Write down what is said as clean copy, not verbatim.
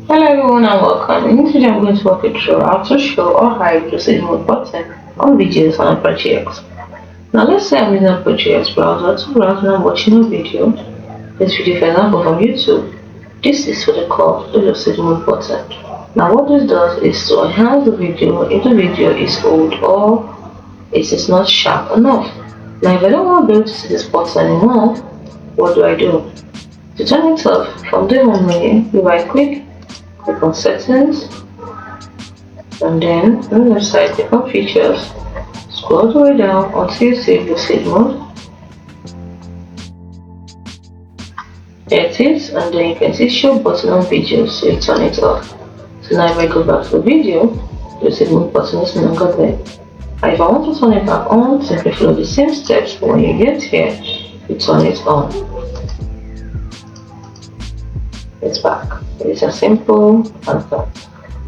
Hello everyone and welcome. In this video I'm going to walk you through how to show or hide Lucid mode button on videos on Apache X. Now let's say I'm using Apache X browser to browse when I'm watching a video. This video for example from YouTube. This is what they call the Lucid mode button. Now what this does is to enhance the video if the video is old or it is not sharp enough. Now if I don't want to be able to see this button anymore, what do? To turn it off, from the home menu, you right click on settings, and then on the side click on features, scroll all the way down until you see Lucid mode. There it is, and then you can see show button on videos, so you turn it off. So now if I go back to the video, Lucid mode button is no longer there. And if I want to turn it back on, simply follow the same steps, but when you get here, you turn it on. It's back. It is as simple as that.